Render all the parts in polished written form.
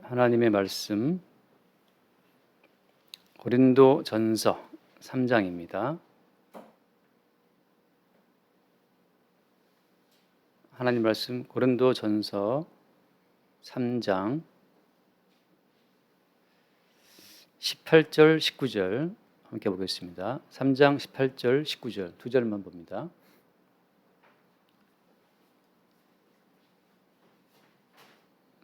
하나님의 말씀 고린도전서 3장입니다. 하나님 말씀 고린도전서 3장 18절 19절 함께 보겠습니다. 3장 18절 19절 두 절만 봅니다.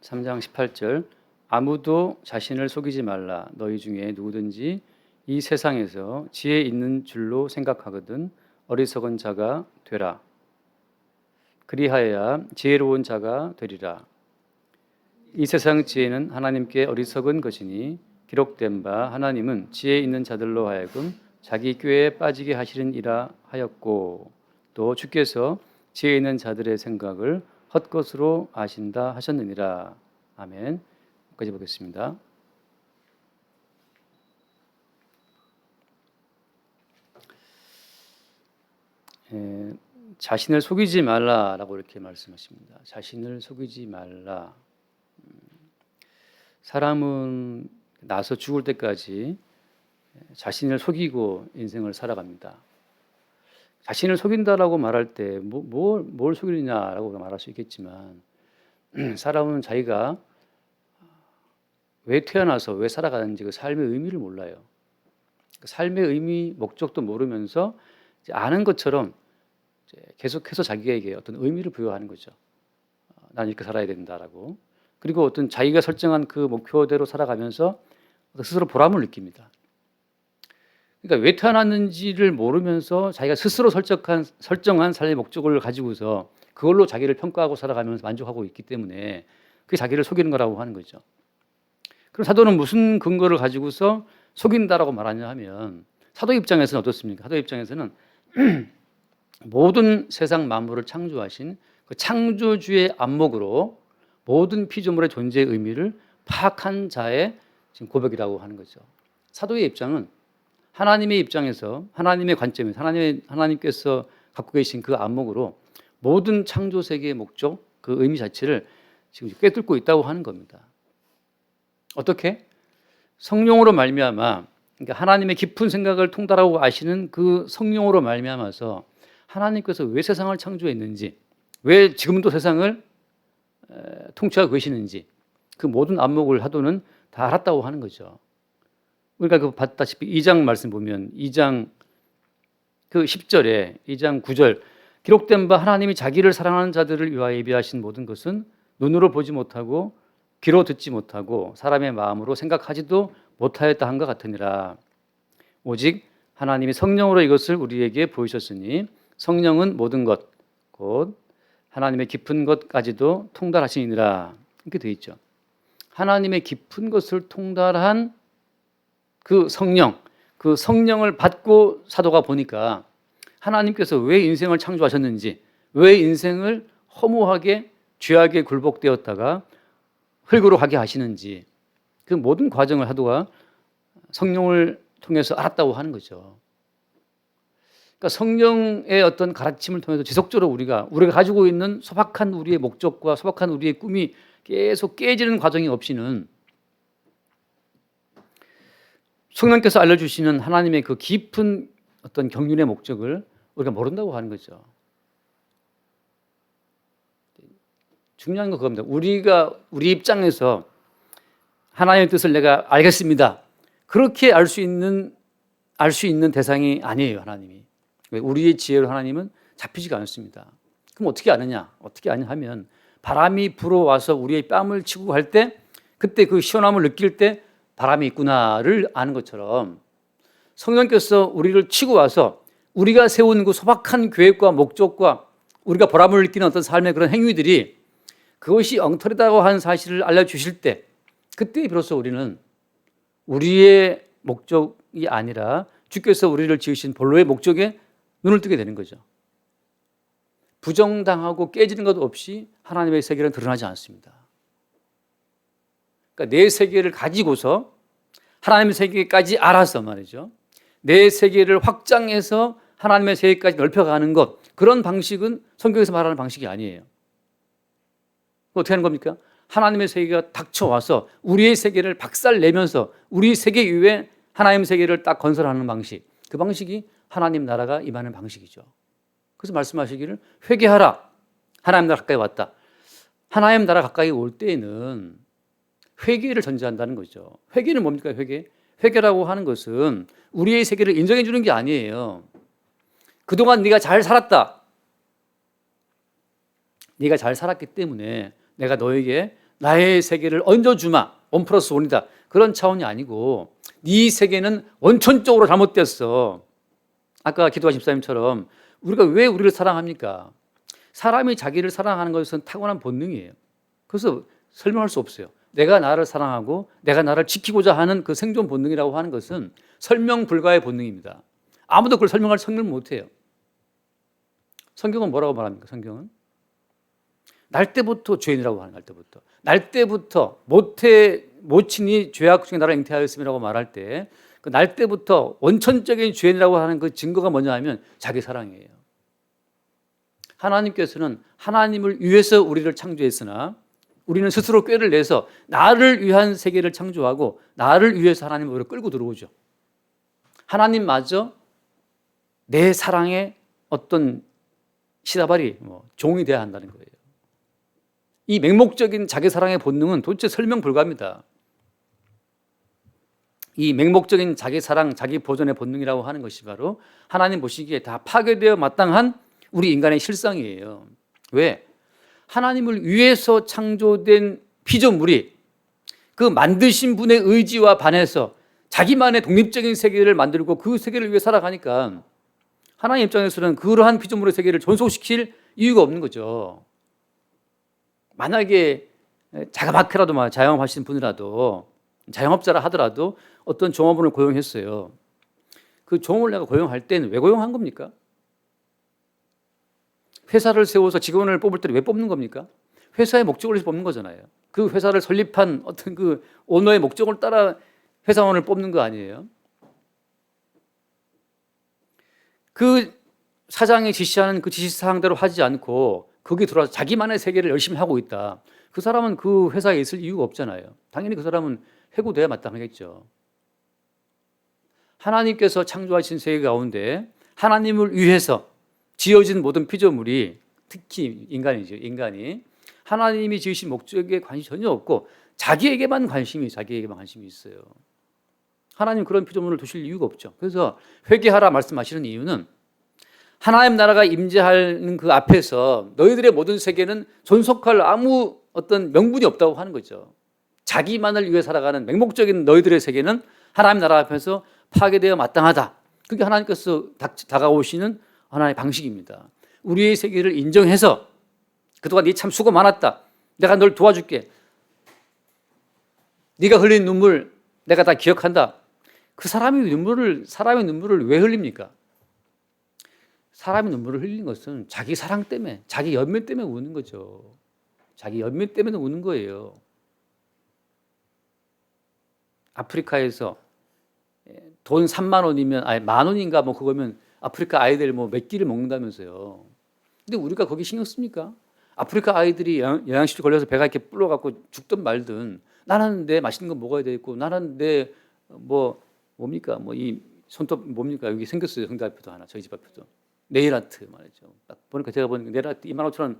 (3장 18절) 아무도 자신을 속이지 말라. 너희 중에 누구든지 이 세상에서 지혜 있는 줄로 생각하거든 어리석은 자가 되라. 그리하여야 지혜로운 자가 되리라. 이 세상 지혜는 하나님께 어리석은 것이니 기록된 바 하나님은 지혜 있는 자들로 하여금 자기 꾀에 빠지게 하시리라 하였고, 또 주께서 지혜 있는 자들의 생각을 헛것으로 아신다 하셨느니라. 아멘. 여기까지 보겠습니다. 자신을 속이지 말라라고 이렇게 말씀하십니다. 자신을 속이지 말라. 사람은 나서 죽을 때까지 자신을 속이고 인생을 살아갑니다. 자신을 속인다라고 말할 때 뭘 속이느냐라고 말할 수 있겠지만, 사람은 자기가 왜 태어나서 왜 살아가는지 그 삶의 의미를 몰라요. 그 삶의 의미, 목적도 모르면서 아는 것처럼 계속해서 자기에게 어떤 의미를 부여하는 거죠. 난 이렇게 살아야 된다라고. 그리고 어떤 자기가 설정한 그 목표대로 살아가면서 스스로 보람을 느낍니다. 그러니까 왜 태어났는지를 모르면서 자기가 스스로 설정한 삶의 목적을 가지고서 그걸로 자기를 평가하고 살아가면서 만족하고 있기 때문에 그게 자기를 속이는 거라고 하는 거죠. 그럼 사도는 무슨 근거를 가지고서 속인다라고 말하냐 하면, 사도 입장에서는 어떻습니까? 사도 입장에서는 모든 세상 만물을 창조하신 그 창조주의 안목으로 모든 피조물의 존재의 의미를 파악한 자의 지금 고백이라고 하는 거죠. 사도의 입장은 하나님의 입장에서, 하나님의 관점에서 하나님께서 갖고 계신 그 안목으로 모든 창조 세계의 목적, 그 의미 자체를 지금 꿰뚫고 있다고 하는 겁니다. 어떻게? 성령으로 말미암아, 그러니까 하나님의 깊은 생각을 통달하고 아시는 그 성령으로 말미암아서 하나님께서 왜 세상을 창조했는지, 왜 지금도 세상을 통치하고 계시는지 그 모든 안목을 사도는 다 알았다고 하는 거죠. 우리가 그 봤다시피 2장 말씀 보면 2장 그 10절에 2장 9절 기록된 바 하나님이 자기를 사랑하는 자들을 위하여 예비하신 모든 것은 눈으로 보지 못하고 귀로 듣지 못하고 사람의 마음으로 생각하지도 못하였다 한 것 같으니라. 오직 하나님이 성령으로 이것을 우리에게 보이셨으니 성령은 모든 것 곧 하나님의 깊은 것까지도 통달하시니라. 이렇게 되어 있죠. 하나님의 깊은 것을 통달한 그 성령을 받고 사도가 보니까 하나님께서 왜 인생을 창조하셨는지, 왜 인생을 허무하게 죄악에 굴복되었다가 흙으로 가게 하시는지 그 모든 과정을 사도가 성령을 통해서 알았다고 하는 거죠. 그러니까 성령의 어떤 가르침을 통해서 지속적으로 우리가 가지고 있는 소박한 우리의 목적과 소박한 우리의 꿈이 계속 깨지는 과정이 없이는 성령께서 알려주시는 하나님의 그 깊은 어떤 경륜의 목적을 우리가 모른다고 하는 거죠. 중요한 건 그겁니다. 우리 입장에서 하나님의 뜻을 내가 알겠습니다. 그렇게 알 수 있는 대상이 아니에요, 하나님이. 우리의 지혜로 하나님은 잡히지가 않습니다. 그럼 어떻게 아느냐? 어떻게 아냐 하면 바람이 불어와서 우리의 뺨을 치고 갈 때 그때 그 시원함을 느낄 때 바람이 있구나를 아는 것처럼 성령께서 우리를 치고 와서 우리가 세운 그 소박한 계획과 목적과 우리가 보람을 느끼는 어떤 삶의 그런 행위들이 그것이 엉터리다고 하는 사실을 알려주실 때 그때 비로소 우리는 우리의 목적이 아니라 주께서 우리를 지으신 본로의 목적에 눈을 뜨게 되는 거죠. 부정당하고 깨지는 것 없이 하나님의 세계는 드러나지 않습니다. 그러니까 내 세계를 가지고서 하나님의 세계까지 알아서 말이죠. 내 세계를 확장해서 하나님의 세계까지 넓혀가는 것, 그런 방식은 성경에서 말하는 방식이 아니에요. 어떻게 하는 겁니까? 하나님의 세계가 닥쳐와서 우리의 세계를 박살내면서 우리 세계 위에 하나님 세계를 딱 건설하는 방식, 그 방식이 하나님 나라가 임하는 방식이죠. 그래서 말씀하시기를 회개하라. 하나님 나라 가까이 왔다. 하나님 나라 가까이 올 때에는 회개를 전제한다는 거죠. 회개는 뭡니까? 회개라고 하는 것은 우리의 세계를 인정해 주는 게 아니에요. 그동안 네가 잘 살았다. 네가 잘 살았기 때문에 내가 너에게 나의 세계를 얹어주마. 1+1이다. 그런 차원이 아니고 네 세계는 원천적으로 잘못됐어. 아까 기도하 집사님처럼 우리가 왜 우리를 사랑합니까? 사람이 자기를 사랑하는 것은 타고난 본능이에요. 그래서 설명할 수 없어요. 내가 나를 사랑하고 내가 나를 지키고자 하는 그 생존 본능이라고 하는 것은 설명 불가의 본능입니다. 아무도 그걸 설명을 못해요. 성경은 뭐라고 말합니까? 성경은 날 때부터 죄인이라고 하는, 날 때부터 모친이 죄악 중에 나를 잉태하였음이라고 말할 때 그 날 때부터 원천적인 죄인이라고 하는 그 증거가 뭐냐 하면 자기 사랑이에요. 하나님께서는 하나님을 위해서 우리를 창조했으나 우리는 스스로 꾀를 내서 나를 위한 세계를 창조하고 나를 위해서 하나님을 우리를 끌고 들어오죠. 하나님마저 내 사랑의 어떤 시다발이 종이 돼야 한다는 거예요. 이 맹목적인 자기 사랑의 본능은 도대체 설명 불가합니다. 이 맹목적인 자기 사랑, 자기 보존의 본능이라고 하는 것이 바로 하나님 보시기에 다 파괴되어 마땅한 우리 인간의 실상이에요. 왜? 하나님을 위해서 창조된 피조물이 그 만드신 분의 의지와 반해서 자기만의 독립적인 세계를 만들고 그 세계를 위해 살아가니까 하나님 입장에서는 그러한 피조물의 세계를 존속시킬 이유가 없는 거죠. 만약에 자그마하게라도 자영업하시는 분이라도 자영업자라 하더라도 어떤 종업원을 고용했어요. 그 종업원을 내가 고용할 때는 왜 고용한 겁니까? 회사를 세워서 직원을 뽑을 때는 왜 뽑는 겁니까? 회사의 목적을 위해서 뽑는 거잖아요. 그 회사를 설립한 어떤 그 오너의 목적을 따라 회사원을 뽑는 거 아니에요? 그 사장이 지시하는 그 지시사항대로 하지 않고 거기 들어와서 자기만의 세계를 열심히 하고 있다. 그 사람은 그 회사에 있을 이유가 없잖아요. 당연히 그 사람은 해고돼야 마땅하겠죠. 하나님께서 창조하신 세계 가운데 하나님을 위해서 지어진 모든 피조물이, 특히 인간이죠. 인간이 하나님이 지으신 목적에 관심이 전혀 없고 자기에게만 관심이 있어요. 하나님 그런 피조물을 두실 이유가 없죠. 그래서 회개하라 말씀하시는 이유는 하나님 나라가 임재하는 그 앞에서 너희들의 모든 세계는 존속할 아무 어떤 명분이 없다고 하는 거죠. 자기만을 위해 살아가는 맹목적인 너희들의 세계는 하나님 나라 앞에서 파괴되어 마땅하다. 그게 하나님께서 다가오시는 하나의 방식입니다. 우리의 세계를 인정해서 그동안 네 참 수고 많았다. 내가 널 도와줄게. 네가 흘린 눈물 내가 다 기억한다. 그 사람의 눈물을 왜 흘립니까? 사람이 눈물을 흘리는 것은 자기 사랑 때문에, 자기 연민 때문에 우는 거죠. 자기 연민 때문에 우는 거예요. 아프리카에서 돈 3만 원이면, 아니 10,000원인가 그거면 아프리카 아이들 몇 끼를 먹는다면서요. 근데 우리가 거기 신경 씁니까? 아프리카 아이들이 영양실조 걸려서 배가 이렇게 불러갖고 죽든 말든 나는 내 맛있는 거 먹어야 되겠고 나는 내 뭡니까? 이 손톱 뭡니까? 여기 생겼어요. 성대 앞에도 하나, 저희 집 앞에도. 네일 아트 말이죠. 딱 보니까 제가 보니까 네일 아트 25,000원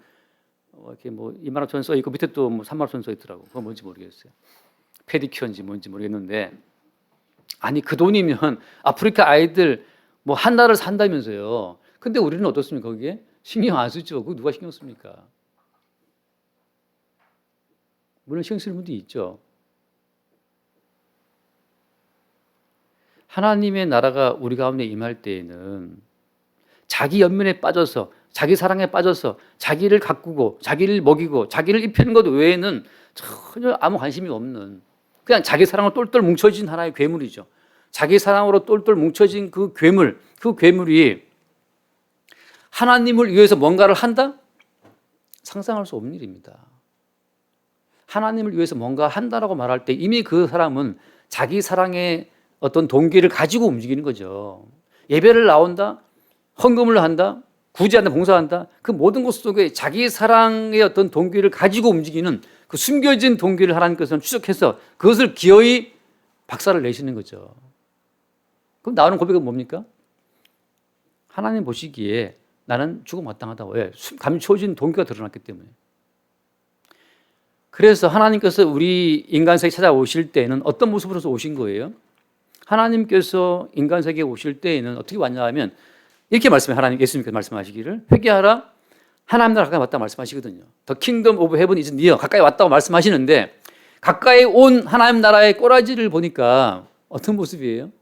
이렇게 25,000원 써 있고 밑에 또 30,000원 써 있더라고. 그건 뭔지 모르겠어요. 페디큐어인지 뭔지 모르겠는데 아니 그 돈이면 아프리카 아이들 한 달을 산다면서요. 근데 우리는 어떻습니까? 거기에 신경 안 쓰죠. 그거 누가 신경 씁니까? 물론 신경 쓰는 분도 있죠. 하나님의 나라가 우리 가운데 임할 때에는 자기 연민에 빠져서 자기 사랑에 빠져서 자기를 가꾸고 자기를 먹이고 자기를 입히는 것 외에는 전혀 아무 관심이 없는 그냥 자기 사랑으로 똘똘 뭉쳐진 하나의 괴물이죠. 자기 사랑으로 똘똘 뭉쳐진 그 괴물이 하나님을 위해서 뭔가를 한다? 상상할 수 없는 일입니다. 하나님을 위해서 뭔가 한다라고 말할 때 이미 그 사람은 자기 사랑의 어떤 동기를 가지고 움직이는 거죠. 예배를 나온다, 헌금을 한다, 구제한다, 봉사한다. 그 모든 것 속에 자기 사랑의 어떤 동기를 가지고 움직이는 그 숨겨진 동기를 하나님께서는 추적해서 그것을 기어이 박살을 내시는 거죠. 그럼 나오는 고백은 뭡니까? 하나님 보시기에 나는 죽음 마땅하다고. 왜? 감춰진 동기가 드러났기 때문에. 그래서 하나님께서 우리 인간 세계에 찾아오실 때에는 어떤 모습으로서 오신 거예요? 하나님께서 인간 세계에 오실 때에는 어떻게 왔냐 하면 이렇게 말씀해. 하나님 예수님께서 말씀하시기를 회개하라 하나님 나라 가까이 왔다고 말씀하시거든요. The kingdom of heaven is near. 가까이 왔다고 말씀하시는데 가까이 온 하나님 나라의 꼬라지를 보니까 어떤 모습이에요?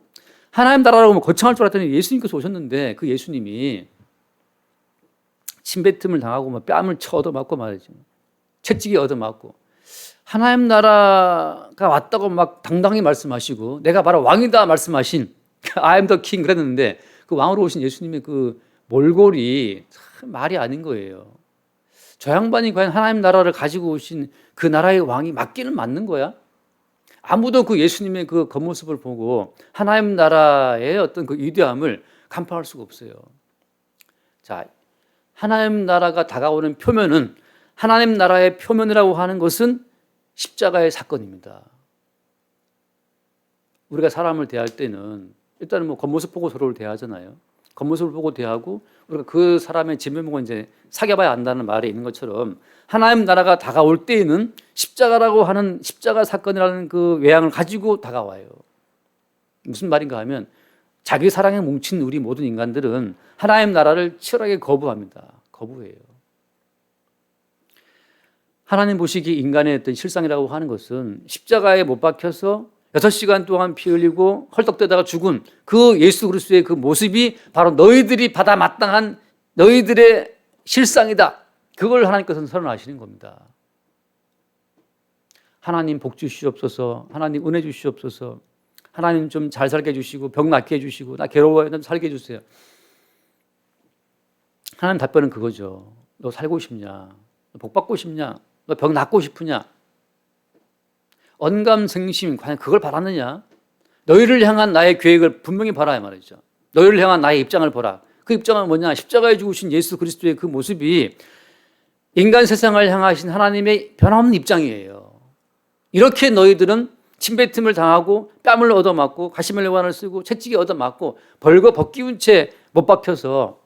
하나님 나라라고 하면 거창할 줄 알았더니 예수님께서 오셨는데 그 예수님이 침뱉음을 당하고 막 뺨을 쳐 얻어맞고 말이죠. 채찍이 얻어맞고 하나님 나라가 왔다고 막 당당히 말씀하시고 내가 바로 왕이다 말씀하신 I am the king 그랬는데 그 왕으로 오신 예수님의 그 몰골이 참 말이 아닌 거예요. 저 양반이 과연 하나님 나라를 가지고 오신 그 나라의 왕이 맞기는 맞는 거야? 아무도 그 예수님의 그 겉모습을 보고 하나님 나라의 어떤 그 위대함을 간파할 수가 없어요. 자, 하나님 나라가 다가오는 표면은 하나님 나라의 표면이라고 하는 것은 십자가의 사건입니다. 우리가 사람을 대할 때는 일단은 뭐 겉모습 보고 서로를 대하잖아요. 겉모습을 보고 대하고 우리가 그 사람의 진면목을 이제 사귀어봐야 안다는 말이 있는 것처럼 하나님 나라가 다가올 때에는 십자가라고 하는 십자가 사건이라는 그 외양을 가지고 다가와요. 무슨 말인가 하면 자기 사랑에 뭉친 우리 모든 인간들은 하나님 나라를 치열하게 거부합니다. 거부해요. 하나님 보시기 인간의 어떤 실상이라고 하는 것은 십자가에 못 박혀서 6시간 동안 피 흘리고 헐떡대다가 죽은 그 예수 그리스도의 그 모습이 바로 너희들이 받아 마땅한 너희들의 실상이다. 그걸 하나님께서는 선언하시는 겁니다. 하나님 복 주시옵소서, 하나님 은혜 주시옵소서, 하나님 좀 잘 살게 해주시고 병 낫게 해주시고 나 괴로워요 좀 살게 해주세요. 하나님 답변은 그거죠. 너 살고 싶냐? 너 복 받고 싶냐? 너 병 낫고 싶으냐? 언감생심 과연 그걸 바랐느냐? 너희를 향한 나의 계획을 분명히 봐라 말이죠. 너희를 향한 나의 입장을 보라. 그 입장은 뭐냐? 십자가에 죽으신 예수 그리스도의 그 모습이 인간 세상을 향하신 하나님의 변함없는 입장이에요. 이렇게 너희들은 침뱉음을 당하고 뺨을 얻어맞고 가시멜레관을 쓰고 채찍이 얻어맞고 벌거 벗기운 채 못 박혀서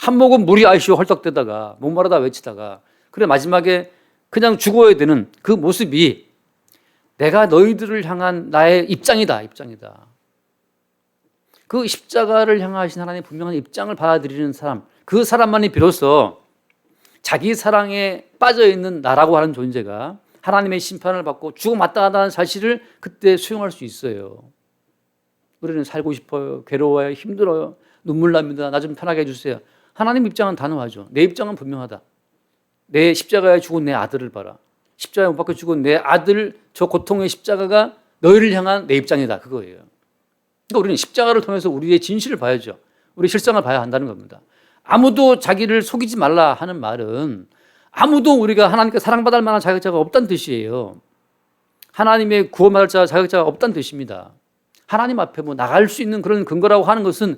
한 모금 물이 아이시오 헐떡대다가 목마르다 외치다가 그래 마지막에 그냥 죽어야 되는 그 모습이 내가 너희들을 향한 나의 입장이다. 그 십자가를 향하신 하나님의 분명한 입장을 받아들이는 사람, 그 사람만이 비로소 자기 사랑에 빠져있는 나라고 하는 존재가 하나님의 심판을 받고 죽어 마땅하다는 사실을 그때 수용할 수 있어요. 우리는 살고 싶어요. 괴로워요. 힘들어요. 눈물 납니다. 나 좀 편하게 해주세요. 하나님 입장은 단호하죠. 내 입장은 분명하다. 내 십자가에 죽은 내 아들을 봐라. 십자가에 못 박혀 죽은 내 아들 저 고통의 십자가가 너희를 향한 내 입장이다. 그거예요. 그러니까 우리는 십자가를 통해서 우리의 진실을 봐야죠. 우리 실상을 봐야 한다는 겁니다. 아무도 자기를 속이지 말라 하는 말은 아무도 우리가 하나님께 사랑받을 만한 자격자가 없다는 뜻이에요. 하나님의 구원받을 자격자가 없다는 뜻입니다. 하나님 앞에 뭐 나갈 수 있는 그런 근거라고 하는 것은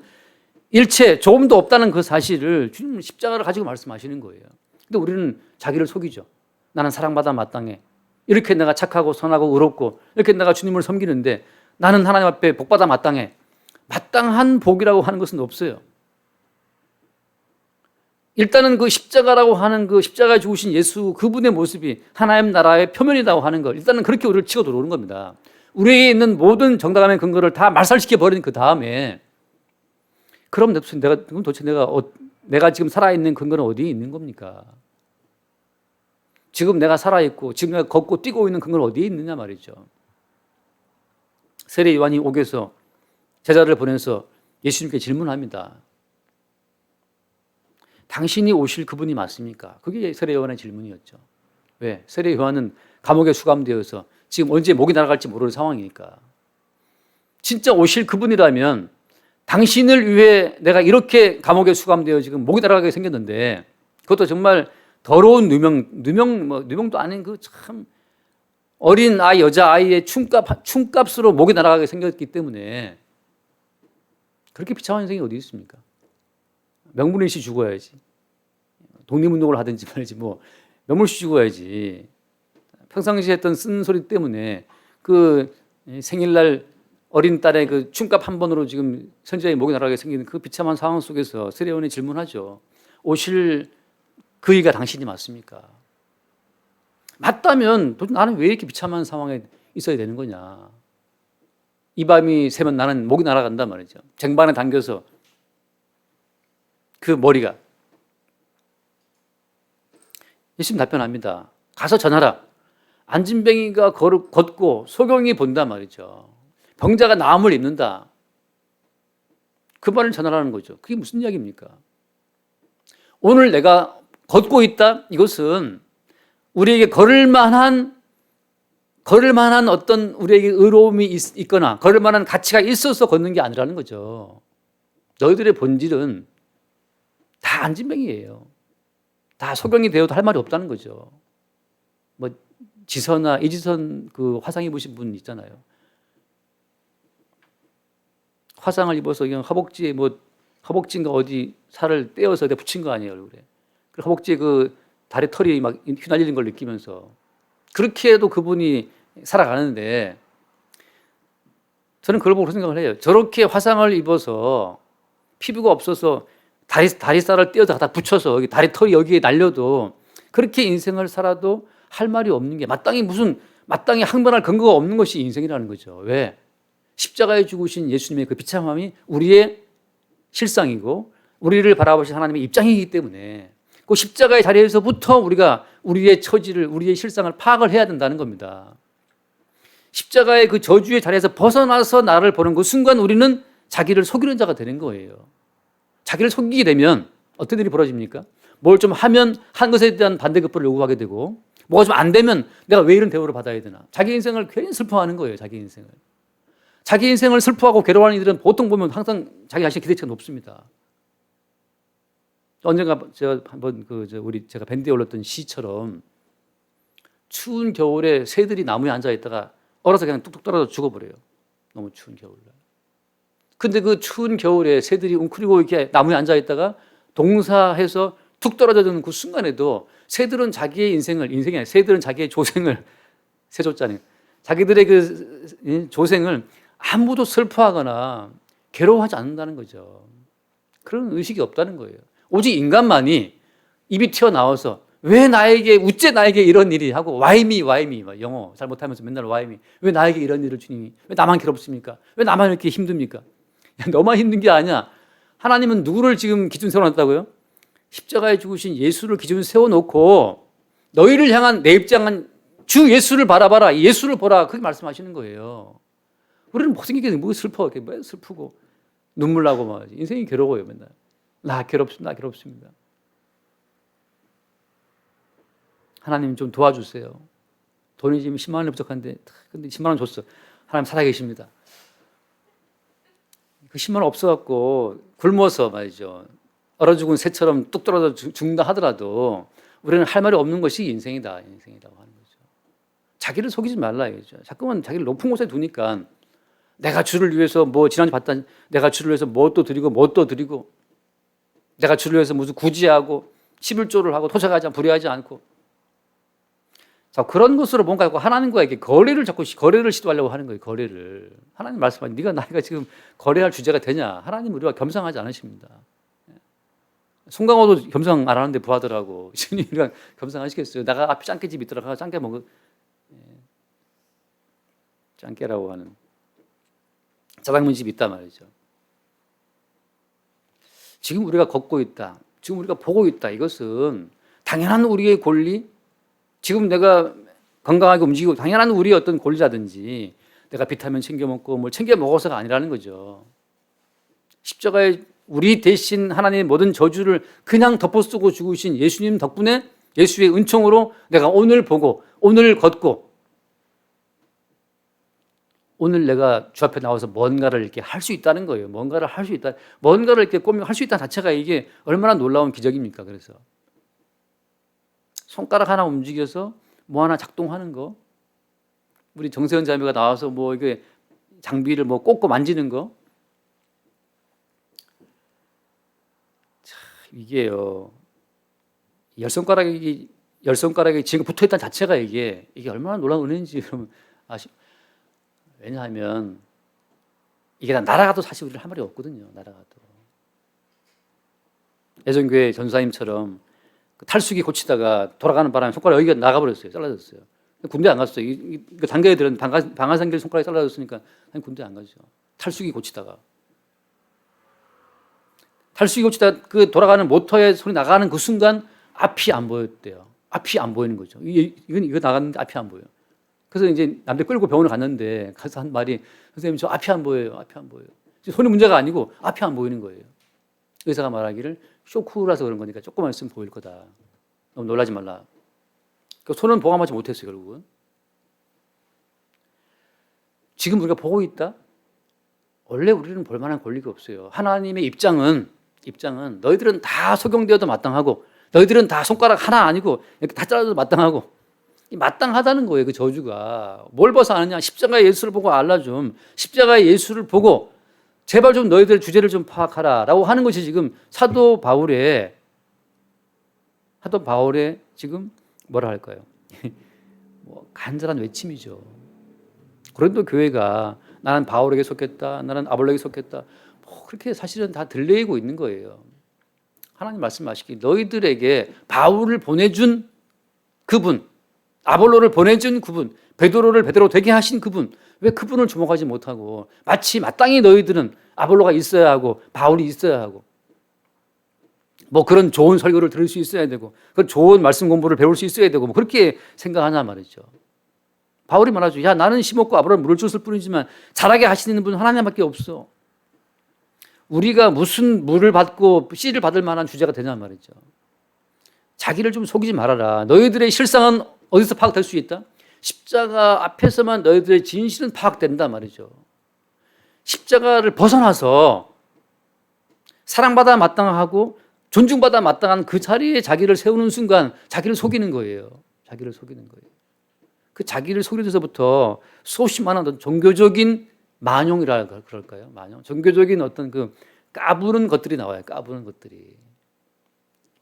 일체 조금도 없다는 그 사실을 주님 십자가를 가지고 말씀하시는 거예요. 근데 우리는 자기를 속이죠. 나는 사랑받아 마땅해. 이렇게 내가 착하고 선하고 의롭고 이렇게 내가 주님을 섬기는데 나는 하나님 앞에 복받아 마땅해. 마땅한 복이라고 하는 것은 없어요. 일단은 그 십자가라고 하는 그 십자가에 죽으신 예수 그분의 모습이 하나님 나라의 표면이라고 하는 것 일단은 그렇게 우리를 치고 들어오는 겁니다. 우리에게 있는 모든 정당함의 근거를 다 말살시켜 버린 그 다음에 그럼 도대체 내가 지금 살아있는 근거는 어디에 있는 겁니까? 지금 내가 살아있고 지금 내가 걷고 뛰고 있는 근거는 어디에 있느냐 말이죠. 세례 요한이 옥에서 제자를 보내서 예수님께 질문합니다. 당신이 오실 그분이 맞습니까? 그게 세례 요한의 질문이었죠. 왜? 세례 요한은 감옥에 수감되어서 지금 언제 목이 날아갈지 모르는 상황이니까. 진짜 오실 그분이라면 당신을 위해 내가 이렇게 감옥에 수감되어 지금 목이 날아가게 생겼는데 그것도 정말 더러운 누명도 아닌 그 참 어린 아이, 여자아이의 춤값으로 목이 날아가게 생겼기 때문에 그렇게 비참한 인생이 어디 있습니까? 명분일시 죽어야지. 독립운동을 하든지 말지 뭐 명분일시 죽어야지. 평상시에 했던 쓴소리 때문에 그 생일날 어린 딸의 그 춤값 한 번으로 지금 선지자의 목이 날아가게 생긴 그 비참한 상황 속에서 세례요한이 질문하죠. 오실 그이가 당신이 맞습니까? 맞다면 도대체 나는 왜 이렇게 비참한 상황에 있어야 되는 거냐? 이 밤이 새면 나는 목이 날아간단 말이죠. 쟁반에 당겨서 그 머리가. 예수님 답변합니다. 가서 전하라. 안진뱅이가 걷고 소경이 본단 말이죠. 병자가 나음을 입는다. 그 말을 전하라는 거죠. 그게 무슨 이야기입니까? 오늘 내가 걷고 있다. 이것은 우리에게 걸을 만한 어떤 우리에게 의로움이 있거나 걸을 만한 가치가 있어서 걷는 게 아니라는 거죠. 너희들의 본질은 다 안진뱅이에요. 다 소경이 되어도 할 말이 없다는 거죠. 뭐 지선아 이지선 그 화상 입으신 분 있잖아요. 화상을 입어서 그냥 허벅지에 뭐 허벅지인가 어디 살을 떼어서 붙인 거 아니에요, 얼굴에. 그 허벅지에 그 다리 털이 막 휘날리는 걸 느끼면서 그렇게 해도 그분이 살아가는데 저는 그걸 보고 생각을 해요. 저렇게 화상을 입어서 피부가 없어서 다리살을 떼어서 다 붙여서 다리 털이 여기에 날려도 그렇게 인생을 살아도 할 말이 없는 게 마땅히 항변할 근거가 없는 것이 인생이라는 거죠. 왜? 십자가에 죽으신 예수님의 그 비참함이 우리의 실상이고 우리를 바라보신 하나님의 입장이기 때문에 그 십자가의 자리에서부터 우리가 우리의 처지를 우리의 실상을 파악을 해야 된다는 겁니다. 십자가의 그 저주의 자리에서 벗어나서 나를 보는 그 순간 우리는 자기를 속이는 자가 되는 거예요. 자기를 속이게 되면 어떤 일이 벌어집니까? 뭘 좀 하면 한 것에 대한 반대급부를 요구하게 되고 뭐가 좀 안 되면 내가 왜 이런 대우를 받아야 되나? 자기 인생을 괜히 슬퍼하는 거예요. 자기 인생을 슬퍼하고 괴로워하는 이들은 보통 보면 항상 자기 자신의 기대치가 높습니다. 언젠가 제가 한번 제가 밴드에 올렸던 시처럼 추운 겨울에 새들이 나무에 앉아 있다가 얼어서 그냥 뚝뚝 떨어져 죽어버려요. 너무 추운 겨울날. 근데 그 추운 겨울에 새들이 웅크리고 이렇게 나무에 앉아 있다가 동사해서 툭 떨어져주는 그 순간에도 새들은 자기의 인생이 아니라 새들은 자기의 조생을 새조자니 자기들의 그 조생을 아무도 슬퍼하거나 괴로워하지 않는다는 거죠. 그런 의식이 없다는 거예요. 오직 인간만이 입이 튀어나와서 왜 우째 나에게 이런 일이 하고 why me 영어 잘 못하면서 맨날 why me 왜 나에게 이런 일을 주님이 왜 나만 괴롭습니까? 왜 나만 이렇게 힘듭니까? 너만 힘든 게 아니야. 하나님은 누구를 지금 기준 세워놨다고요? 십자가에 죽으신 예수를 기준 세워놓고 너희를 향한 내 입장은 주 예수를 바라봐라. 예수를 보라. 그렇게 말씀하시는 거예요. 우리는 못생기게 뭐 슬퍼. 왜 슬프고 눈물 나고 막 인생이 괴로워요. 맨날. 나 괴롭습니다. 하나님 좀 도와주세요. 돈이 지금 10만 원이 부족한데 근데 10만 원 줬어. 하나님 살아계십니다. 그 10만 원 없어갖고 굶어서 말이죠. 얼어 죽은 새처럼 뚝 떨어져 죽는다 하더라도 우리는 할 말이 없는 것이 인생이라고 하는 거죠. 자기를 속이지 말라 이거죠. 자꾸만 자기를 높은 곳에 두니까 내가 주를 위해서 뭐 지난주 봤다 내가 주를 위해서 뭣도 드리고 내가 주를 위해서 무슨 구제하고 11조를 하고 토착하지 않고 불의하지 않고 자 그런 것으로 뭔가 하나님과 이렇게 거래를 시도하려고 하는 거예요. 거래를. 하나님 말씀하신 나이가 지금 거래할 주제가 되냐? 하나님 우리와 겸상하지 않으십니다. 송강호도 겸상 안 하는데 부하더라고. 주님 우리가 겸상하시겠어요? 내가 앞에 짱깨집 있더라. 짱깨 먹어. 짱깨라고 하는 짜장면집이 있단 말이죠. 지금 우리가 걷고 있다. 지금 우리가 보고 있다. 이것은 당연한 우리의 권리, 지금 내가 건강하게 움직이고 당연한 우리의 어떤 권리라든지 내가 비타민 챙겨 먹고 뭘 챙겨 먹어서가 아니라는 거죠. 십자가에 우리 대신 하나님의 모든 저주를 그냥 덮어쓰고 죽으신 예수님 덕분에 예수의 은총으로 내가 오늘 보고 오늘 걷고 오늘 내가 주 앞에 나와서 뭔가를 이렇게 할 수 있다는 거예요. 뭔가를 이렇게 꾸미고 할 수 있다는 자체가 이게 얼마나 놀라운 기적입니까? 그래서 손가락 하나 움직여서 뭐 하나 작동하는 거, 우리 정세현 자매가 나와서 뭐 이게 장비를 뭐 꽂고 만지는 거, 참 이게요. 열 손가락이 열 손가락에 지금 붙어있다는 자체가 이게 얼마나 놀라운 은혜인지 여러분 왜냐하면 이게 나라가도 사실 우리를 할 말이 없거든요. 나라가도. 예전교회 전사님처럼 탈수기 고치다가 돌아가는 바람에 손가락 여기가 나가버렸어요. 잘라졌어요. 군대 안 갔어요. 장교애들은 방아산길 손가락이 잘라졌으니까 군대 안 가죠. 탈수기 고치다가 그 돌아가는 모터의 소리 나가는 그 순간 앞이 안 보였대요. 앞이 안 보이는 거죠. 이거 나갔는데 앞이 안 보여요. 그래서 이제 남들 끌고 병원을 갔는데 가서 한 말이 선생님 저 앞이 안 보여요. 앞이 안 보여요. 손이 문제가 아니고 앞이 안 보이는 거예요. 의사가 말하기를 쇼크라서 그런 거니까 조금만 있으면 보일 거다. 너무 놀라지 말라. 손은 보강하지 못했어요. 결국은. 지금 우리가 보고 있다? 원래 우리는 볼 만한 권리가 없어요. 하나님의 입장은 너희들은 다 소경되어도 마땅하고 너희들은 다 손가락 하나 아니고 이렇게 다 잘라도 마땅하고 마땅하다는 거예요. 그 저주가. 뭘 봐서 아느냐. 십자가의 예수를 보고 알라 좀. 십자가의 예수를 보고 제발 좀 너희들 주제를 좀 파악하라 라고 하는 것이 지금 사도 바울의 지금 뭐라 할까요? 간절한 외침이죠. 고린도 교회가 나는 바울에게 속했다. 나는 아볼로에게 속했다. 그렇게 사실은 다 들려이고 있는 거예요. 하나님 말씀하시기 너희들에게 바울을 보내준 그분, 아볼로를 보내준 그분, 베드로를 베드로 되게 하신 그분, 왜 그분을 주목하지 못하고 마치 마땅히 너희들은 아볼로가 있어야 하고 바울이 있어야 하고 뭐 그런 좋은 설교를 들을 수 있어야 되고 그 좋은 말씀 공부를 배울 수 있어야 되고 뭐 그렇게 생각하냐 말이죠. 바울이 말하죠. 야 나는 심었고 아볼로는 물을 줬을 뿐이지만 자라게 하시는 분은 하나님밖에 없어. 우리가 무슨 물을 받고 씨를 받을 만한 주제가 되냐 말이죠. 자기를 좀 속이지 말아라. 너희들의 실상은 어디서 파악될 수 있다? 십자가 앞에서만 너희들의 진실은 파악된다 말이죠. 십자가를 벗어나서 사랑받아 마땅하고 존중받아 마땅한 그 자리에 자기를 세우는 순간 자기를 속이는 거예요. 자기를 속이는 거예요. 그 자기를 속이는 데서부터 수없이 많은 종교적인 만용이라 그럴까요? 만용. 종교적인 어떤 그 까부는 것들이 나와요. 까부는 것들이.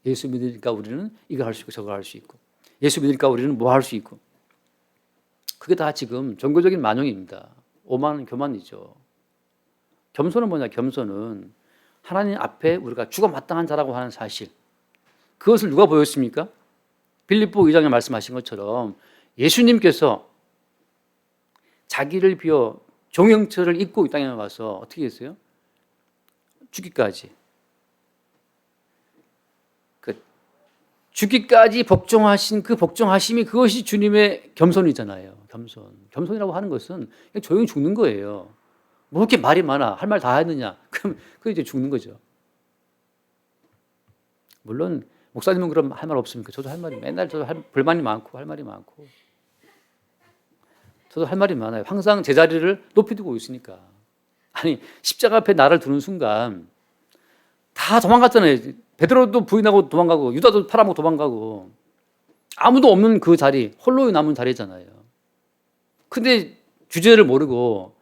예수 믿으니까 우리는 이거 할 수 있고 저거 할 수 있고. 예수 믿으니까 우리는 뭐 할 수 있고. 그게 다 지금 종교적인 만용입니다. 오만 교만이죠. 겸손은 뭐냐? 겸손은 하나님 앞에 우리가 죽어 마땅한 자라고 하는 사실. 그것을 누가 보였습니까? 빌립보 2장에 말씀하신 것처럼 예수님께서 자기를 비워 종형체를 입고 이 땅에 와서 어떻게 했어요? 죽기까지. 죽기까지 복종하신 그 복종하심이 그것이 주님의 겸손이잖아요. 겸손이라고 하는 것은 그냥 조용히 죽는 거예요. 뭐 이렇게 말이 많아. 할 말 다 했느냐. 그럼 이제 죽는 거죠. 물론 목사님은 그럼 할 말 없습니까? 저도 할 말이 맨날 불만이 많고 할 말이 많고 저도 할 말이 많아요. 항상 제 자리를 높이 두고 있으니까. 아니 십자가 앞에 나를 두는 순간 다 도망갔잖아요. 베드로도 부인하고 도망가고 유다도 팔아먹고 도망가고 아무도 없는 그 자리, 홀로 남은 자리잖아요. 근데 주제를 모르고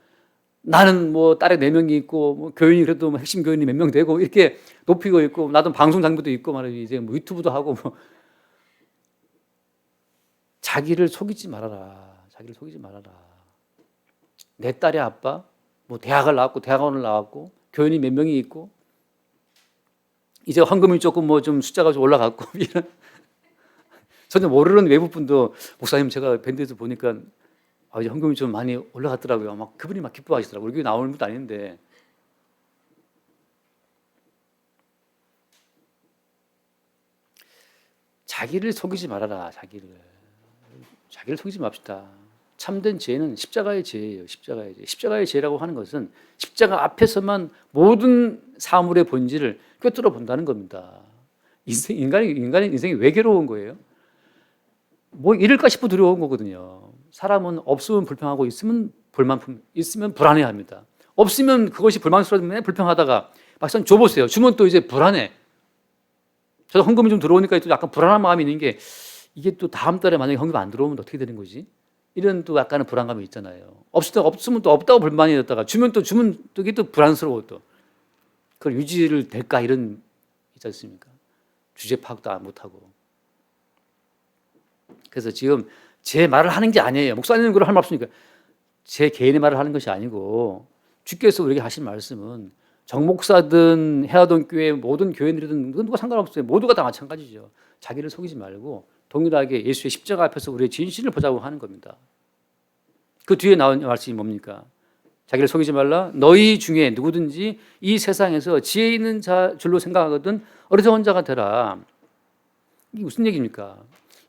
나는 뭐 딸에 4명이 있고 뭐 교인이 그래도 뭐 핵심 교인이 몇 명 되고 이렇게 높이고 있고 나도 방송 장비도 있고 말이죠. 이제 뭐 유튜브도 하고 뭐 자기를 속이지 말아라. 자기를 속이지 말아라. 내 딸의 아빠 뭐 대학을 나왔고 대학원을 나왔고 교인이 몇 명이 있고 이제 헌금이 조금 뭐 좀 숫자가 좀 올라갔고 이런 전혀 모르는 외부 분도 목사님 제가 밴드에서 보니까 이제 헌금이 좀 많이 올라갔더라고요. 막 그분이 막 기뻐하시더라고요. 우리 교회 나오는 분도 아닌데. 자기를 속이지 말아라. 자기를 속이지 맙시다. 참된 죄는 십자가의 죄예요. 십자가의 죄. 십자가의 죄라고 하는 것은 십자가 앞에서만 모든 사물의 본질을 꿰뚫어 본다는 겁니다. 인간의 인생이 왜 괴로운 거예요? 뭐 이럴까 싶어 두려운 거거든요. 사람은 없으면 불평하고 있으면 불안해합니다. 없으면 그것이 불만스러우면 불평하다가 막상 줘보세요. 주면 또 이제 불안해. 저도 헌금이 좀 들어오니까 또 약간 불안한 마음이 있는 게 이게 또 다음 달에 만약에 헌금 안 들어오면 어떻게 되는 거지? 이런 또 약간의 불안감이 있잖아요. 없으면 또 없다고 불만이 됐다가 주면 또 이게 또 불안스러워 또. 그걸 유지를 될까 이런 있지 않습니까? 주제 파악도 못하고. 그래서 지금 제 말을 하는 게 아니에요. 목사님 그걸 할 말 없으니까. 제 개인의 말을 하는 것이 아니고 주께서 우리에게 하신 말씀은 정목사든 해화동 교회 모든 교회들이든 누가 상관없어요. 모두가 다 마찬가지죠. 자기를 속이지 말고 동일하게 예수의 십자가 앞에서 우리의 진실을 보자고 하는 겁니다. 그 뒤에 나온 말씀이 뭡니까? 자기를 속이지 말라. 너희 중에 누구든지 이 세상에서 지혜 있는 자 줄로 생각하거든 어리석은 자가 되라. 이게 무슨 얘기입니까?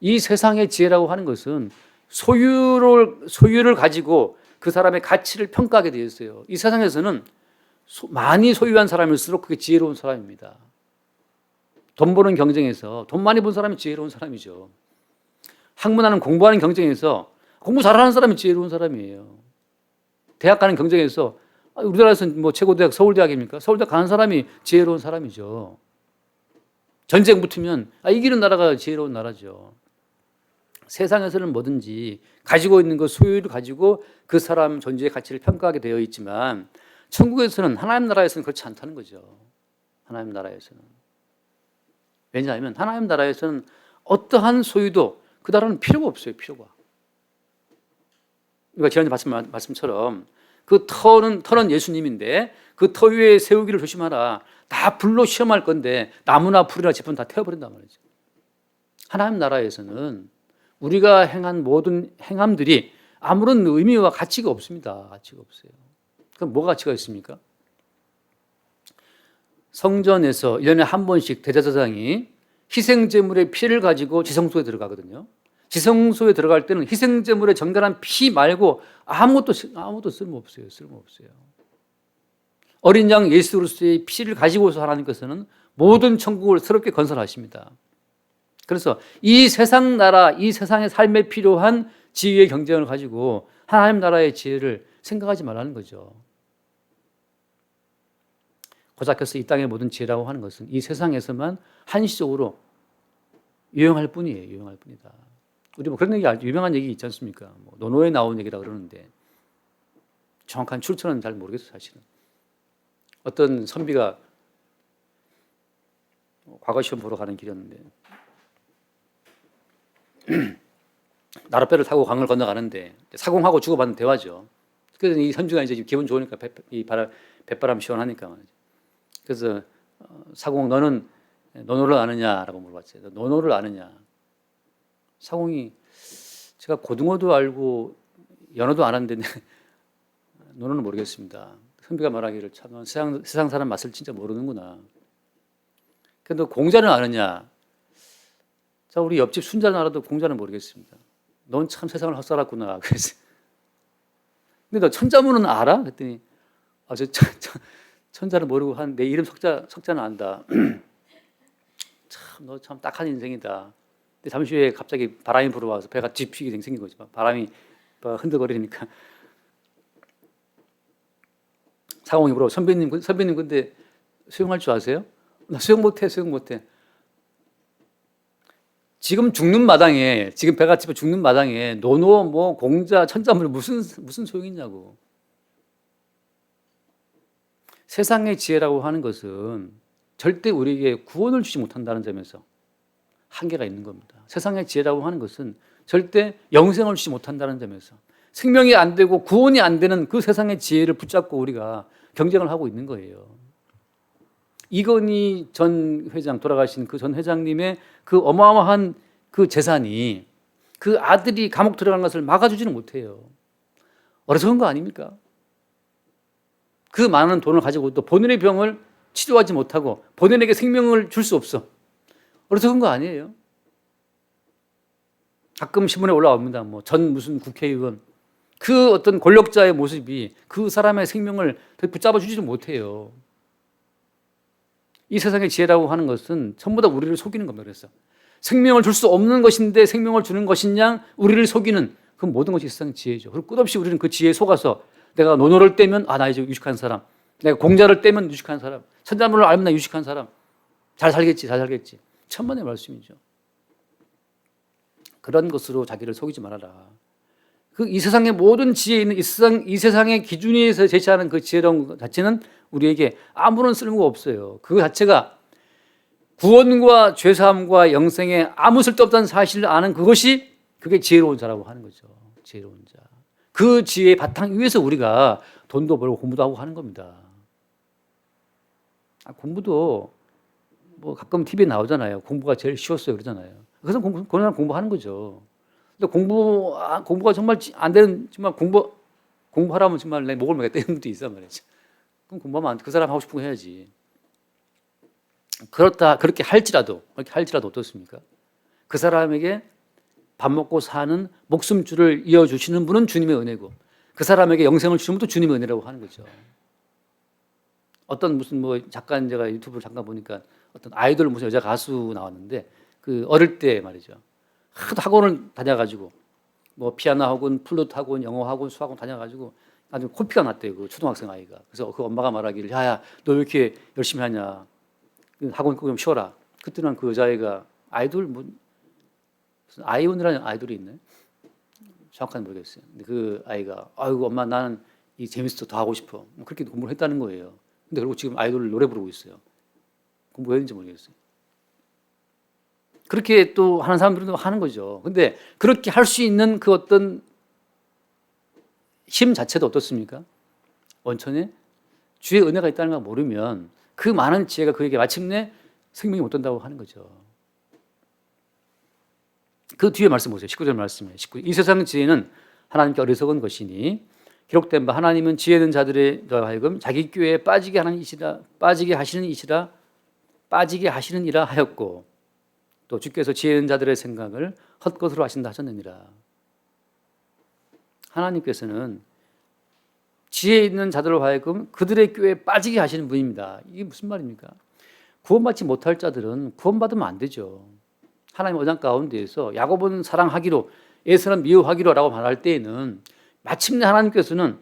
이 세상의 지혜라고 하는 것은 소유를 가지고 그 사람의 가치를 평가하게 되어 있어요. 이 세상에서는 많이 소유한 사람일수록 그게 지혜로운 사람입니다. 돈 버는 경쟁에서 돈 많이 번 사람이 지혜로운 사람이죠. 학문하는 공부하는 경쟁에서 공부 잘하는 사람이 지혜로운 사람이에요. 대학 가는 경쟁에서 우리나라에서는 뭐 최고대학 서울대학입니까? 서울대학 가는 사람이 지혜로운 사람이죠. 전쟁 붙으면 이기는 나라가 지혜로운 나라죠. 세상에서는 뭐든지 가지고 있는 것 소유를 가지고 그 사람 존재의 가치를 평가하게 되어 있지만 천국에서는 하나님 나라에서는 그렇지 않다는 거죠. 하나님 나라에서는. 왜냐하면 하나님 나라에서는 어떠한 소유도 그 나라는 필요가 없어요. 필요가. 우리가 지난주에 말씀처럼 그 터는 예수님인데 그 터 위에 세우기를 조심하라. 다 불로 시험할 건데 나무나 풀이나 짚은 다 태워버린단 말이죠. 하나님 나라에서는 우리가 행한 모든 행함들이 아무런 의미와 가치가 없습니다. 가치가 없어요. 그럼 뭐가 가치가 있습니까? 성전에서 1년에 한 번씩 대제사장이 희생제물의 피를 가지고 지성소에 들어가거든요. 지성소에 들어갈 때는 희생제물의 정결한 피 말고 아무것도 쓸모없어요. 쓸모없어요. 어린 양 예수 그리스도의 피를 가지고서 하나님께서는 모든 천국을 새롭게 건설하십니다. 그래서 이 세상 나라, 이 세상의 삶에 필요한 지혜의 경쟁을 가지고 하나님 나라의 지혜를 생각하지 말라는 거죠. 고작해서 이 땅의 모든 지혜라고 하는 것은 이 세상에서만 한시적으로 유용할 뿐이에요. 유용할 뿐이다. 우리 뭐 그런 얘기, 유명한 얘기 있지 않습니까? 뭐 논어에 나온 얘기라 그러는데 정확한 출처는 잘 모르겠어요, 사실은. 어떤 선비가 과거 시험 보러 가는 길이었는데 나룻배를 타고 강을 건너가는데 사공하고 주고받는 대화죠. 그래서 이 선주가 이제 기분 좋으니까 뱃바람 시원하니까 말이죠. 그래서 사공 너는 논어를 아느냐라고 물어봤어요. 논어를 아느냐? 사공이 제가 고등어도 알고 연어도 아는데 논어는 모르겠습니다. 선비가 말하기를 참 세상 사람 맛을 진짜 모르는구나. 근데 너 공자는 아느냐? 자, 우리 옆집 순자는 알아도 공자는 모르겠습니다. 넌 참 세상을 헛살았구나. 그래서 근데 너 천자문은 알아? 그랬더니 저 천자는 모르고 한 내 이름 석자는 안다. 참 너 참 딱한 인생이다. 근데 잠시 후에 갑자기 바람이 불어와서 배가 뒤피게 생긴 거죠. 바람이 흔들거리니까 사공이 물어 선배님 근데 수영할 줄 아세요? 나 수영 못해. 지금 배가 집어 죽는 마당에 논어 뭐 공자 천자문 무슨 소용이냐고. 세상의 지혜라고 하는 것은 절대 우리에게 구원을 주지 못한다는 점에서 한계가 있는 겁니다. 세상의 지혜라고 하는 것은 절대 영생을 주지 못한다는 점에서 생명이 안 되고 구원이 안 되는 그 세상의 지혜를 붙잡고 우리가 경쟁을 하고 있는 거예요. 이건희 전 회장, 돌아가신 그 전 회장님의 그 어마어마한 그 재산이 그 아들이 감옥 들어간 것을 막아주지는 못해요. 어리석은 거 아닙니까? 그 많은 돈을 가지고 또 본인의 병을 치료하지 못하고 본인에게 생명을 줄 수 없어. 어리석은 거 아니에요? 가끔 신문에 올라옵니다. 뭐 전 무슨 국회의원. 그 어떤 권력자의 모습이 그 사람의 생명을 붙잡아 주지를 못해요. 이 세상의 지혜라고 하는 것은 전부 다 우리를 속이는 겁니다. 그래서 생명을 줄 수 없는 것인데 생명을 주는 것이냐 우리를 속이는 그 모든 것이 세상의 지혜죠. 그리고 끝없이 우리는 그 지혜에 속아서 내가 논어를 떼면 나 이제 유식한 사람, 내가 공자를 떼면 유식한 사람, 천자문을 알면 나 유식한 사람, 잘 살겠지. 천만의 말씀이죠. 그런 것으로 자기를 속이지 말아라. 이 세상의 모든 지혜 있는 이 세상의 기준에서 제시하는 그 지혜로운 것 자체는 우리에게 아무런 쓸모가 없어요. 그 자체가 구원과 죄사함과 영생에 아무 쓸데없다는 사실을 아는 그것이 그게 지혜로운 자라고 하는 거죠. 지혜로운 자. 그 지혜의 바탕 위에서 우리가 돈도 벌고 공부도 하고 하는 겁니다. 공부도 뭐 가끔 TV에 나오잖아요. 공부가 제일 쉬웠어요 그러잖아요. 그래서 그런 공부하는 거죠. 근데 공부가 정말 안 되는, 정말 공부하라면 정말 내 목을 매겠다 이런 것도 있단 말이죠. 그럼 공부하면 안 돼. 그 사람 하고 싶은 거 해야지. 그렇게 할지라도 어떻습니까? 그 사람에게 밥 먹고 사는 목숨줄을 이어주시는 분은 주님의 은혜고, 그 사람에게 영생을 주시는 분도 주님의 은혜라고 하는 거죠. 어떤 무슨 뭐 잠깐 제가 유튜브를 잠깐 보니까 어떤 아이돌 무슨 여자 가수 나왔는데, 그 어릴 때 말이죠. 하도 학원을 다녀가지고 뭐 피아노 학원, 플루트 학원, 영어 학원, 수학 학원 다녀가지고 아주 코피가 났대요. 그 초등학생 아이가. 그래서 그 엄마가 말하기를, 야야 너 왜 이렇게 열심히 하냐, 학원 좀 쉬어라. 그때는 그 여자애가 아이돌 뭐 무슨 아이온이라는 아이돌이 있네. 정확하게 모르겠어요. 근데 그 아이가, 아이고 엄마 나는 이 재밌어, 더 하고 싶어. 그렇게 공부를 했다는 거예요. 근데 그리고 지금 아이돌 노래 부르고 있어요. 공부했는지 모르겠어요. 그렇게 또 하는 사람들은 하는 거죠. 근데 그렇게 할 수 있는 그 어떤 힘 자체도 어떻습니까? 원천에 주의 은혜가 있다는 걸 모르면 그 많은 지혜가 그에게 마침내 생명이 못 된다고 하는 거죠. 그 뒤에 말씀 보세요. 19절 말씀이에요. 이 세상 지혜는 하나님께 어리석은 것이니 기록된 바 하나님은 지혜 있는 자들에 하여금 자기 꾀에 빠지게 하시는 이라 하였고, 또 주께서 지혜 있는 자들의 생각을 헛것으로 하신다 하셨느니라. 하나님께서는 지혜 있는 자들로 하여금 그들의 꾀에 빠지게 하시는 분입니다. 이게 무슨 말입니까? 구원받지 못할 자들은 구원받으면 안 되죠. 하나님 언약 가운데에서 야곱은 사랑하기로 에서는 미워하기로 라고 말할 때에는 마침내 하나님께서는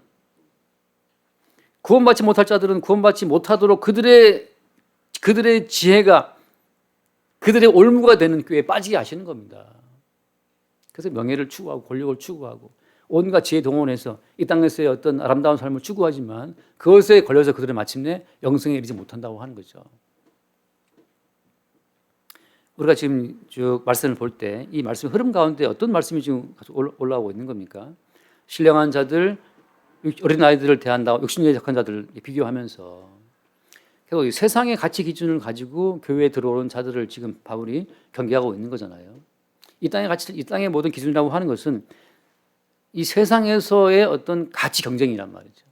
구원받지 못할 자들은 구원받지 못하도록 그들의 지혜가 그들의 올무가 되는 꾀에 빠지게 하시는 겁니다. 그래서 명예를 추구하고 권력을 추구하고 온갖 지혜 동원해서 이 땅에서의 어떤 아름다운 삶을 추구하지만 그것에 걸려서 그들은 마침내 영생에 이르지 못한다고 하는 거죠. 우리가 지금 쭉 말씀을 볼 때 이 말씀 흐름 가운데 어떤 말씀이 지금 올라오고 있는 겁니까? 신령한 자들, 어린아이들을 대한다고 욕심에 약한 자들을 비교하면서 결국 세상의 가치 기준을 가지고 교회에 들어오는 자들을 지금 바울이 경계하고 있는 거잖아요. 이 땅의 모든 기준이라고 하는 것은 이 세상에서의 어떤 가치 경쟁이란 말이죠.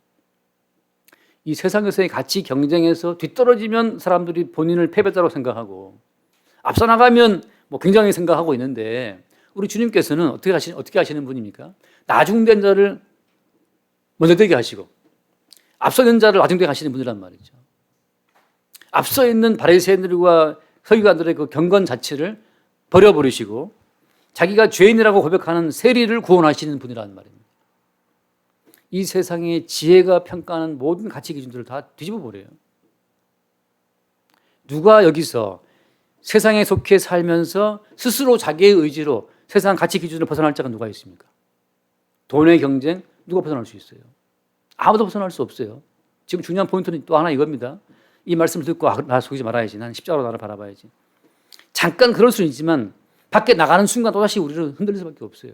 이 세상에서의 가치 경쟁에서 뒤떨어지면 사람들이 본인을 패배자로 생각하고 앞서 나가면 뭐 굉장히 생각하고 있는데, 우리 주님께서는 어떻게 하시는 분입니까? 나중된 자를 먼저 되게 하시고 앞서 있는 자를 나중되게 하시는 분이란 말이죠. 앞서 있는 바리새인들과 서기관들의 그 경건 자체를 버려버리시고 자기가 죄인이라고 고백하는 세리를 구원하시는 분이란 말입니다. 이 세상의 지혜가 평가하는 모든 가치 기준들을 다 뒤집어 버려요. 누가 여기서 세상에 속해 살면서 스스로 자기의 의지로 세상 가치 기준을 벗어날 자가 누가 있습니까? 돈의 경쟁, 누가 벗어날 수 있어요? 아무도 벗어날 수 없어요. 지금 중요한 포인트는 또 하나 이겁니다. 이 말씀을 듣고 나 속이지 말아야지. 나는 십자가로 나를 바라봐야지. 잠깐 그럴 수는 있지만 밖에 나가는 순간 또다시 우리를 흔들릴 수밖에 없어요.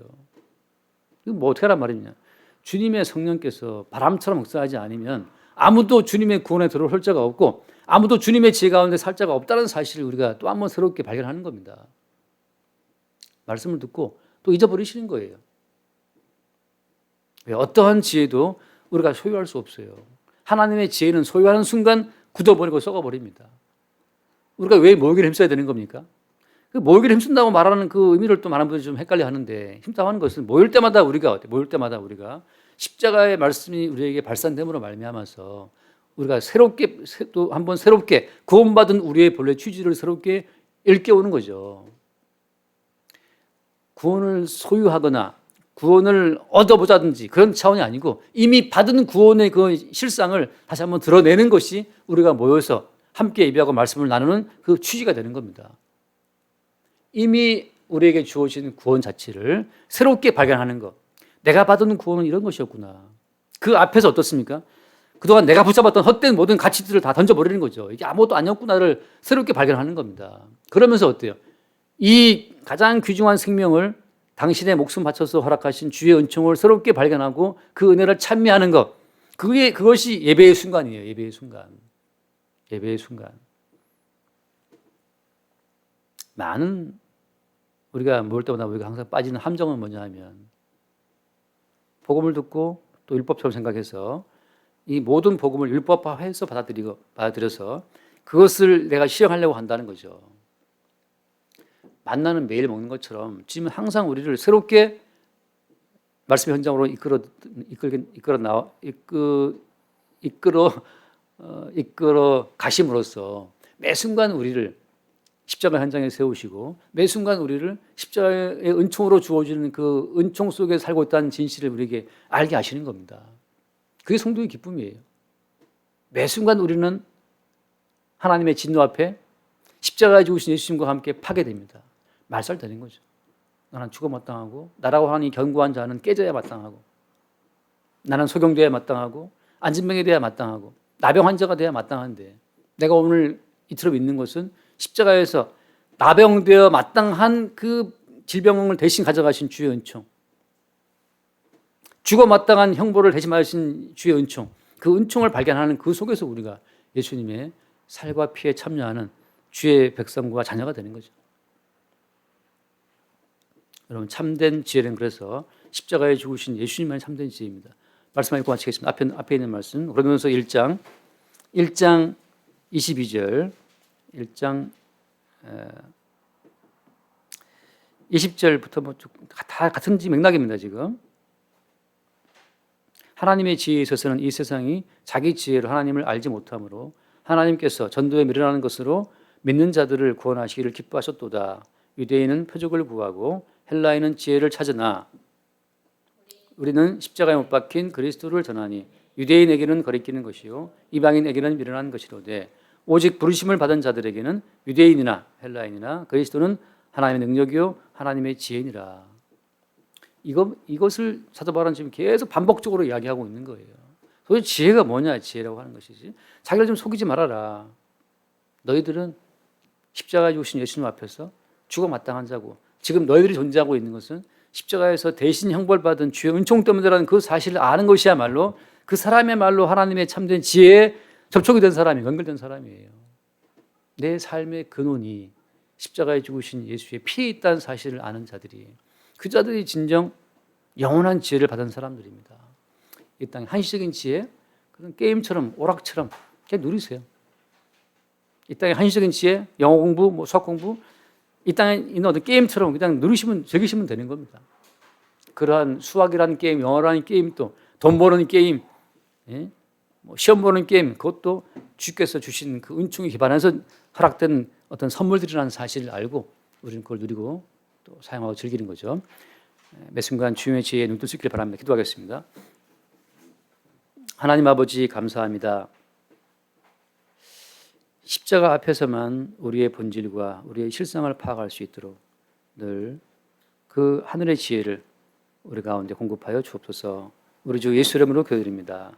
이거 뭐 어떻게 하란 말이냐. 주님의 성령께서 바람처럼 역사하지 않으면 아무도 주님의 구원에 들어올 자가 없고 아무도 주님의 지혜 가운데 살 자가 없다는 사실을 우리가 또 한 번 새롭게 발견하는 겁니다. 말씀을 듣고 또 잊어버리시는 거예요. 어떠한 지혜도 우리가 소유할 수 없어요. 하나님의 지혜는 소유하는 순간 굳어버리고 썩어버립니다. 우리가 왜 모으기를 힘써야 되는 겁니까? 그 모으기를 힘쓴다고 말하는 그 의미를 또 많은 분들이 좀 헷갈려 하는데, 힘쓰다고 하는 것은 모일 때마다 우리가 십자가의 말씀이 우리에게 발산됨으로 말미암아서 우리가 또 한번 새롭게 구원받은 우리의 본래 취지를 새롭게 일깨우는 거죠. 구원을 소유하거나 구원을 얻어보자든지 그런 차원이 아니고 이미 받은 구원의 그 실상을 다시 한번 드러내는 것이 우리가 모여서 함께 예배하고 말씀을 나누는 그 취지가 되는 겁니다. 이미 우리에게 주어진 구원 자체를 새롭게 발견하는 것. 내가 받은 구원은 이런 것이었구나. 그 앞에서 어떻습니까? 그동안 내가 붙잡았던 헛된 모든 가치들을 다 던져버리는 거죠. 이게 아무것도 아니었구나를 새롭게 발견하는 겁니다. 그러면서 어때요? 이 가장 귀중한 생명을 당신의 목숨 바쳐서 허락하신 주의 은총을 새롭게 발견하고 그 은혜를 찬미하는 것, 그것이 예배의 순간이에요. 예배의 순간. 예배의 순간. 많은 우리가 모일 때마다 우리가 항상 빠지는 함정은 뭐냐 하면 복음을 듣고 또 율법처럼 생각해서 이 모든 복음을 율법화해서 받아들여서 그것을 내가 실행하려고 한다는 거죠. 만나는 매일 먹는 것처럼 주님은 항상 우리를 새롭게 말씀의 현장으로 이끌어 가심으로써 매 순간 우리를 십자가 현장에 세우시고 매 순간 우리를 십자가의 은총으로 주어지는 그 은총 속에 살고 있다는 진실을 우리에게 알게 하시는 겁니다. 그게 성도의 기쁨이에요. 매 순간 우리는 하나님의 진노 앞에 십자가에 죽으신 예수님과 함께 파괴됩니다. 말살되는 거죠. 나는 죽어 마땅하고 나라고 하니 견고한 자는 깨져야 마땅하고 나는 소경되어야 마땅하고 안진병이 되어야 마땅하고 나병 환자가 되어야 마땅한데 내가 오늘 이처럼 있는 것은 십자가에서 나병되어 마땅한 그 질병을 대신 가져가신 주의 은총, 죽어 마땅한 형벌을 대신 받으신 주의 은총, 그 은총을 발견하는 그 속에서 우리가 예수님의 살과 피에 참여하는 주의 백성과 자녀가 되는 거죠. 여러분, 참된 지혜는 그래서 십자가에 죽으신 예수님만이 참된 지혜입니다. 말씀 읽고 마치겠습니다. 앞에 있는 말씀 고린도전서 1장 22절 1장 20절부터 다 같은 맥락입니다. 지금 하나님의 지혜에 있어서는 이 세상이 자기 지혜로 하나님을 알지 못하므로 하나님께서 전도에 미련하는 것으로 믿는 자들을 구원하시기를 기뻐하셨도다. 유대인은 표적을 구하고 헬라인은 지혜를 찾으나 우리는 십자가에 못 박힌 그리스도를 전하니 유대인에게는 거리끼는 것이요 이방인에게는 미련한 것이로되 오직 부르심을 받은 자들에게는 유대인이나 헬라인이나 그리스도는 하나님의 능력이요 하나님의 지혜니라. 이것을 사도 바울은 지금 계속 반복적으로 이야기하고 있는 거예요. 도대체 지혜가 뭐냐? 지혜라고 하는 것이지. 자기를 좀 속이지 말아라. 너희들은 십자가에 죽으신 예수님 앞에서 죽어 마땅한 자고 지금 너희들이 존재하고 있는 것은 십자가에서 대신 형벌받은 주의 은총 때문이라는 그 사실을 아는 것이야말로 그 사람의 말로 하나님의 참된 지혜에 접촉이 된 사람이 연결된 사람이에요. 내 삶의 근원이 십자가에 죽으신 예수의 피에 있다는 사실을 아는 자들이 그 자들이 진정 영원한 지혜를 받은 사람들입니다. 이 땅의 한시적인 지혜, 그런 게임처럼 오락처럼 그냥 누리세요. 이 땅의 한시적인 지혜, 영어 공부, 수학 공부, 이 땅에 있는 어떤 게임처럼 그냥 누리시면 즐기시면 되는 겁니다. 그러한 수학이라는 게임, 영어라는 게임, 또 돈 버는 게임, 시험 보는 게임, 그것도 주께서 주신 그 은총에 기반해서 허락된 어떤 선물들이라는 사실을 알고 우리는 그걸 누리고 또 사용하고 즐기는 거죠. 매 순간 주님의 지혜에 눈뜰 수 있기를 바랍니다. 기도하겠습니다. 하나님 아버지 감사합니다. 십자가 앞에서만 우리의 본질과 우리의 실상을 파악할 수 있도록 늘 그 하늘의 지혜를 우리 가운데 공급하여 주옵소서. 우리 주 예수 이름으로 기도드립니다.